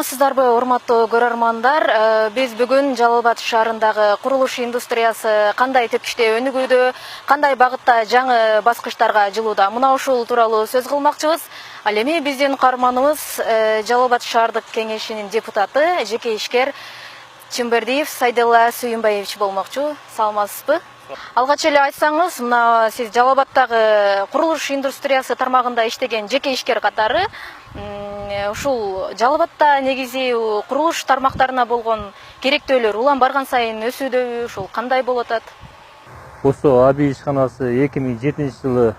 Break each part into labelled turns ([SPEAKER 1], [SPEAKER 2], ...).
[SPEAKER 1] Саламатсыздарбы, урматтуу көрөрмандар. Биз бүгүн Жалал Абад шаарындагы курулуш индустриясы кандай тепкичте өнүгүүдө, кандай багытта жаңы баскычтарга жылууда, мына ушул тууралуу сөз кылмакчыбыз. Ал эми биздин каарманыбыз Жалал Абад шаардык кеңешинин депутаты, жеке ишкер Чымбердиев Сайдулла Сүйүнбаевич болмокчу. Саламатсызбы? Алгач эле айтсаңыз, мына сиз Жалал Абадтагы курулуш индустриясы тармагында иштеген жеке ишкер катары ушул Жалал Абадта негизи курулуш тармактарына болгон керектөөлөр улам барган сайын өсүүдөбү, ушул кандай болуп атат?
[SPEAKER 2] Ошо АБИ ишканасы 2007-жылы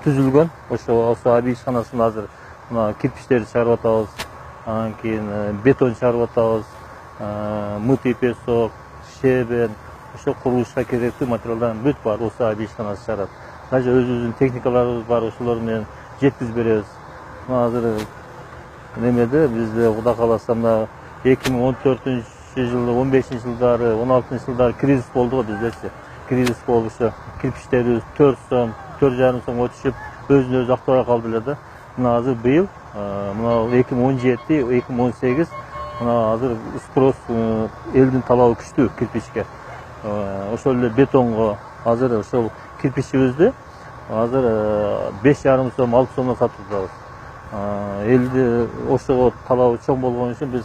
[SPEAKER 2] түзүлгөн. Ошо АБИ ишканасында азыр мына кирпичтерди чыгарып атабыз, анан кийин бетон чыгарып атабыз, мыты, песок, щебень, ошо курулушка керектүү материалдардын бүт баары ошо АБИ ишканасы чыгарат. Даже өзүбүздүн техникаларыбыз бар, ошолор менен жеткизип беребиз. Азыр немеде бизде Кудай кааласа мына 2014-жылы, 15-жылдары, 16-жылдары кризис болду го биздечи. Кризис болуп ошо кирпичтерибиз 4 сом, 4,5 сомго түшүп, өзүн өзү актабай калды эле да. Мына азыр быйыл, мына 2017, 2018 мына азыр спрос элдин талабы күчтүү кирпичке. Ошол эле бетонго азыр ошол кирпичибизди азыр 5,5 сом, 6 сомдон сатып атабыз. Элди ошого талабы чоң болгон үчүн биз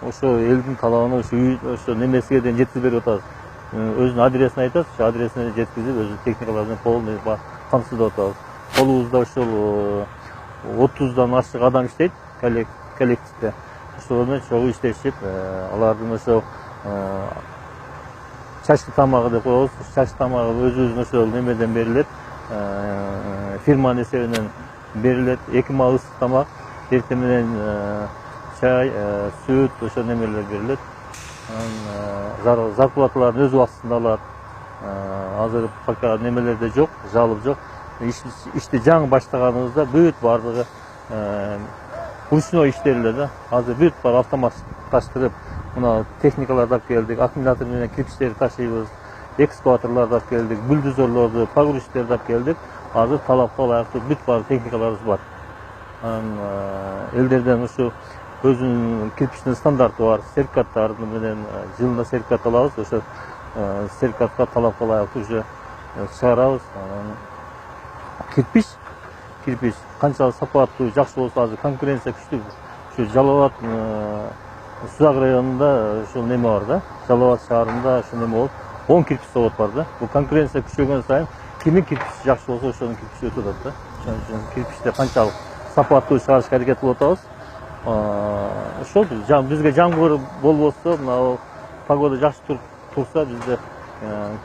[SPEAKER 2] ошо элдин талабына ошо немесиге дейин жеткизип берип атабыз. Өзүнүн адресин айтат, ошо адресине жеткизип, өзү техникалар менен полный камсыздап атабыз. Колубузда ошол 30дан ашык адам иштейт коллективде. Ошол менен чогуу иштешип, алардын ошо чачкы тамагы деп коебуз. Чачкы тамагы өзүбүздүн ошол немеден берилет, фирманын эсебинен берилет. 2 маа ысык тамак, эртең менен чай, сүт, ошо немелер берилет. Зарплаталарын өз убактысында алат. Азыр пока немелерде жок, жалып жок. Ишти жаңы баштаганыбызда бүт бардыгы ручной иштелди да. Азыр бүт бар автоматташтырып, мына техникаларды алып келдик, аккумулятор менен кирпичтерди ташыйбыз, экскаваторлорду алып келдик, бульдозерлорду, погрузчиктерди алып келдик. Азыр талапка ылайыктуу бүт бар техникаларыбыз бар. Элдерден ушу өзүнүн кирпичтин стандарты бар, сертификаттар менен жылына сертификат алабыз. Ошо сертификатка талапка ылайыктуу уже чыгарабыз. Кирпич канчалык сапаттуу, жакшы болсо азыр конкуренция күчтүү. Ушу Жалал Абад Сузак районунда ушул неме бар да, Жалал Абад шаарында ушул неме болуп, 10 кирпич завод бар да. Бул конкуренция күчөгөн сайын кимдин кирпичи жакшы болсо ошонун кирпичи өтүп атат да. Ошон үчүн кирпичте канчалык сапаттуу чыгарышка аракет кылып атабыз. Ошол бизге жамгыр болбосо, мына погода жакшы турса, бизде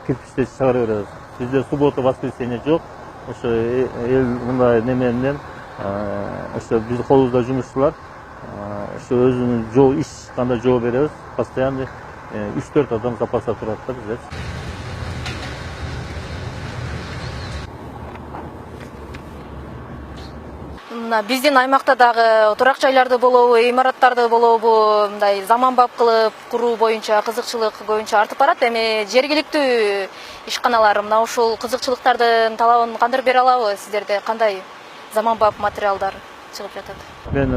[SPEAKER 2] кирпичти чыгара беребиз. Бизде суббота, воскресенье жок. Ошо эл мындай неме менен ошо биздин колубузда жумушчулар ошо өзүнүн иш кандай жооп беребиз. Постоянно 3-4 адам запаста турат да бизде.
[SPEAKER 1] Биздин аймакта дагы турак жайларды болобу, имараттарды болобу, мындай заманбап кылып куруу боюнча кызыкчылык көбүнчө артып барат. Эми жергиликтүү ишканалар мына ушул кызыкчылыктардын талабын кандырып бере алабы? Сиздерде кандай заманбап материалдар чыгып жатат?
[SPEAKER 2] Мен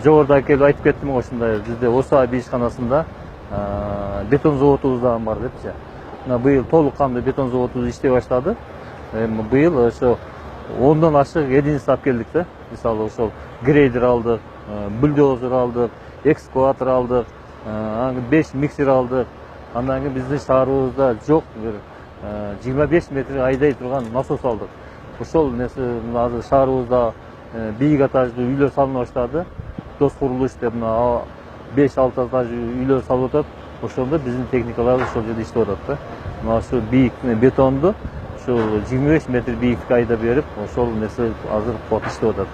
[SPEAKER 2] жогоруда келип айтып кеттим го, ушундай бизде ОСО АБИ ишканасында бетон заводубуз дагы бар депчи. Мына быйыл толук кандуу бетон заводубуз иштей баштады. Эми быйыл ошо 10дон ашык единица алып келдик да. Мисалы ошол грейдер алдык, бульдозер алдык, экскаватор алдык, 5 миксер алдык. Андан кийин биздин шаарыбызда жок бир 25 метр айдай турган насос алдык. Ошол нерсе азыр шаарыбызда бийик этаждуу үйлөр салына баштады. Дос курулуш деп мына 5-6 этаждуу үйлөр салып атат. Ошондо биздин техникалар ошол жерде иштеп атат да. Мына ошо бийик бетонду 25 метр бийиктикке айдап берип, ошол нерсе азыр кубат иштеп атат.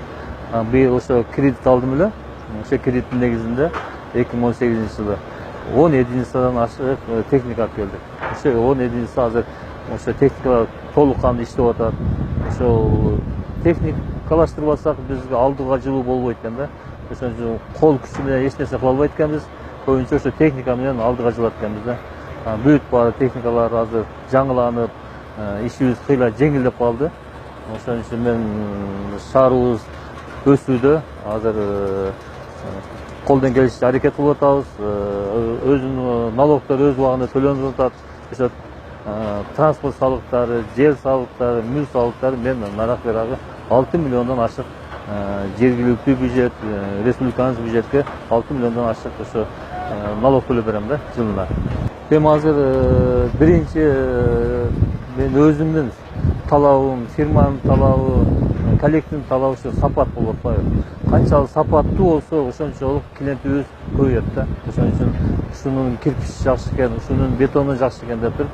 [SPEAKER 2] Быйыл ошо кредит алдым эле. Ошо кредиттин негизинде 2018-жылы 10 единицадан ашык техника алып келдик. Ошо 10 единица азыр ошо техникалар толук кандуу иштеп атат. Ошол техникалаштырбасак бизге алдыга жылуу болбойт экен да. Ошон үчүн кол күчү менен эч нерсе кыла албайт экенбиз. Көбүнчө ошо техника менен алдыга жылат экенбиз да. Бүт баары техникалар азыр жаңыланып, ишибиз кыйла жеңилдеп калды. Ошон үчүн мен шаарыбыз өсүүдө азыр колдон келишинче аракет кылып атабыз. Өзүнүн налогдор өз убагында төлөнүп атат. Ошо транспорт салыктары, жер салыктары, мүлк салыктары мен нарак берагы 6 миллиондон ашык жергиликтүү бюджет, республикалык бюджетке 6 миллиондон ашык ошо налог төлөп берем да жылына. Эми азыр биринчи мен өзүмдүн талабым, фирманын талабы, коллективдин талабы ушу сапат болуп атпайбы. Канчалык сапаттуу болсо, ошончолук клиентибиз көбөйөт да. Ошон үчүн ушунун кирпичи жакшы экен, ушунун бетону жакшы экен деп туруп,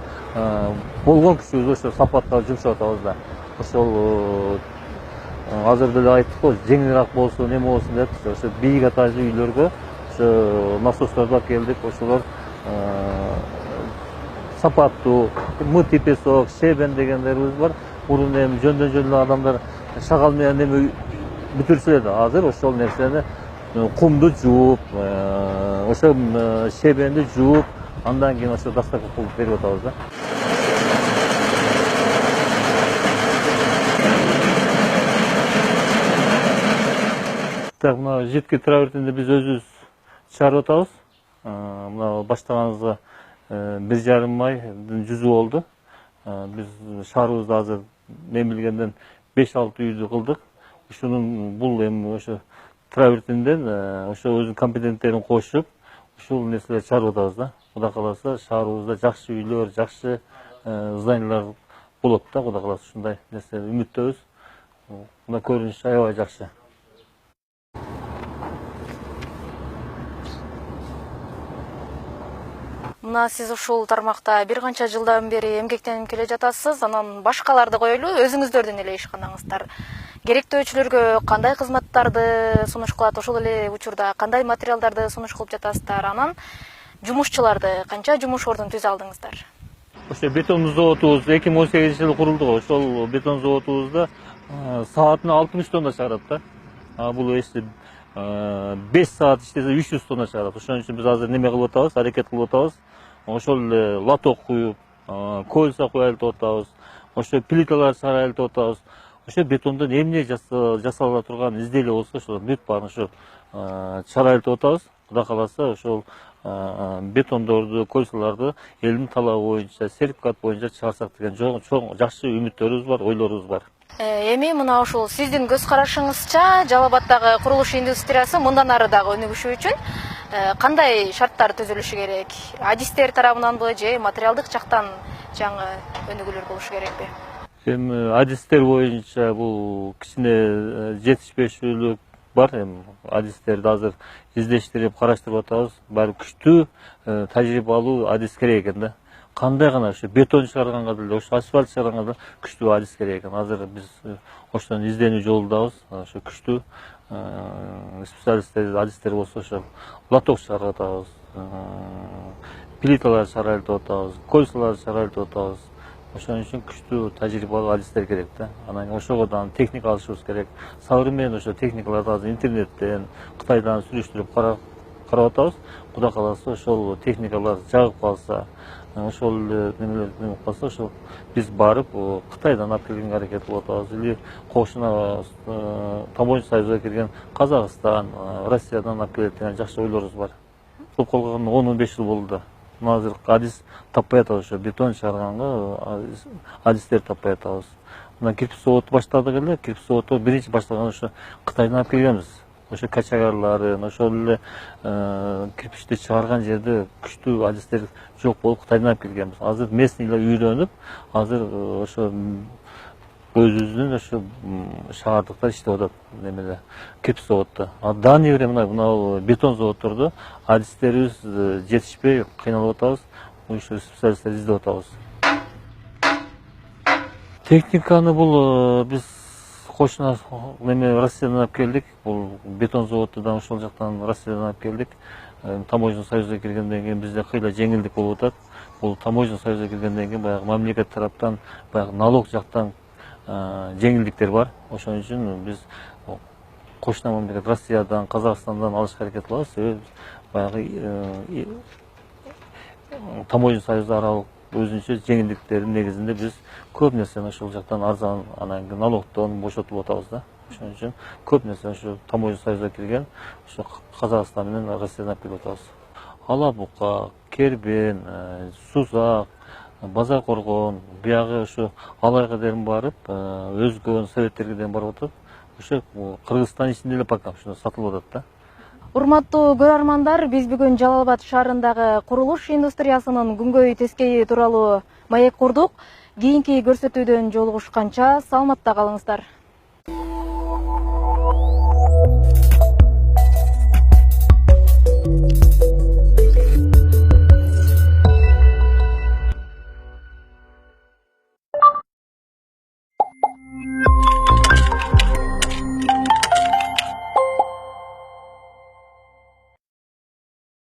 [SPEAKER 2] болгон күчүбүздү ошо сапатка жумшап атабыз да. Ошол азыр деле айттык го, жеңилирээк болсун, эме болсун деп, ошо бийик этаждуу үйлөргө ошо насосторду алып келдик. Ошолор сапаттуу, мыт песок, шебен дегендерибиз бар. Мурун эми жөндөн адамдар шагал менен эме бүтүрсө эле, азыр ошол нерсени кумду жууп, ошо шебенди жууп, андан кийин ошо доставка кылып берип атабыз да. Так, мына житки травертинди биз өзүбүз чыгарып атабыз. Мына баштаганыбызга 1,5 айдын жүзү болду. Биз шаарыбызда азыр мен билгенден 5-6 үйдү кылдык. Ушунун бул эми ошо травертинден ошо өзүнүн компетенттерин кошуп, ушул нерселерди чыгарып атабыз да. Кудай кааласа, шаарыбызда жакшы үйлөр, жакшы зданиялар болот да, кудай кааласа ушундай нерсе үмүттөбүз. Мына көрүнүш аябай жакшы.
[SPEAKER 1] Мына сиз ушул тармакта бир канча жылдан бери эмгектенип келе жатасыз. Анан башкаларды коелу, өзүңүздөрдүн эле ишканаңыздар керектөөчүлөргө кандай кызматтарды сунуш кылат, ошол эле учурда кандай материалдарды сунуш кылып жатасыздар? Анан жумушчуларды канча жумуш ордун түзө алдыңыздар?
[SPEAKER 2] Ошо бетон заводубуз 2018-жылы курулду го. Ошол бетон заводубузда саатына 60 тонна чыгарат да. Бул эсти 5 саат иштесе 300 тонна чыгарат. Ошон үчүн биз азыр неме кылып атабыз, аракет кылып атабыз. Ошол эле лоток куюп, кольца коелу деп атабыз. Ошо плиталар чыгарайлы деп атабыз. Ошо бетондон эмне жасала турган изделие болсо, ошо бүт баарын ошо чыгарайлы деп атабыз. Кудай кааласа, ошол бетондорду, кольцаларды элдин талабы боюнча, сертификат боюнча чыгарсак деген чоң жакшы үмүттөрүбүз бар, ойлорубуз бар.
[SPEAKER 1] Эми мына ушул сиздин көз карашыңызча Жалал Абаддагы курулуш индустриясы мындан ары дагы өнүгүшү үчүн кандай шарттар түзүлүшү керек? Адистер тарабынанбы же материалдык жактан жаңы өнүгүүлөр болушу керекпи?
[SPEAKER 2] Эми адистер боюнча бул кичине жетишпешүүлүк бар. Эми адистерди азыр издештирип, караштырып атабыз. Баары күчтүү, тажрыйбалуу адис керек экен да. Кандай гана ушу бетон чыгарганга деле, ушу асфальт чыгарганга деле күчтүү адис керек экен. Азыр биз ошондон изденүү жолундабыз. Ошо күчтүү специалисттер, адистер болсо ошо лоток чыгарып атабыз, плиталар чыгарайлы деп атабыз, кольцалар чыгарайлы деп атабыз. Ошон үчүн күчтүү тажрыйбалуу адистер керек да. Анан ошого да техника алышыбыз керек. Современный ошо техникаларды азыр интернеттен, Кытайдан сүрүштүрүп карап атабыз. Кудай кааласа, ошол техникалар жагып калса, ошол немелер калса, ошол биз барып Кытайдан алып келгенге аракет кылып атабыз. Или кошуна Таможня союзуна кирген Казакстан, Россиядан алып келет деген жакшы ойлорубуз бар. Топ калганына 10-15 жыл болду да. Азыр адис таппай атабыз, ошо бетон чыгарганга адистер таппай атабыз. Мына кирпич завод баштадык эле, кирпич заводду биринчи баштаган ошо Кытайдан алып келгенбиз. Ошо качагарларын, ошол эле кирпичти чыгарган жерде күчтүү адистер жок болуп Кытайдан алып келгенбиз. Азыр местныйлар үйрөнүп, азыр ошо өзүбүздүн ошо шаардыктар иштеп атат немеде, кирпич заводдо. Даны времена мына бетон заводдордо адистерибиз жетишпей кыйналып атабыз. Ошо специалисттер издеп атабыз. Техниканы бул биз кошуна неме Россиядан алып келдик. Бул бетон заводдон ошол жактан Россиядан алып келдик. Таможня союзуна киргенден кийин бизде кыйла жеңилдик болуп атат. Бул Таможня союзуна киргенден кийин баягы мамлекет тараптан, баягы налог жактан жеңилдиктер бар. Ошон үчүн биз кошуна мамлекет Россиядан, Казакстандан алышка аракет кылабыз. Себеби баягы Таможня союзу аралык өзүнчө жеңилдиктердин негизинде биз көп нерсени ошол жактан арзан, анан налогдон бошотуп атабыз да. Ошон үчүн көп нерсе ушу Таможня союзга кирген ушу Казакстан менен Россиядан алып келип атабыз. Ала бука, Кербен, Сузак, Базар Коргон, биягы ушу Алайга дейин барып, өзгө советтерге дейин барып атат. Ошо Кыргызстан ичинде эле пока ушуну сатылып атат да.
[SPEAKER 1] Урматтуу көрөрмандар, биз бүгүн Жалал Абад шаарындагы курулуш индустриясынын күнгөй тескейи тууралуу маек курдук. Кийинки көрсөтүүдөн жолугушканча саламатта калыңыздар.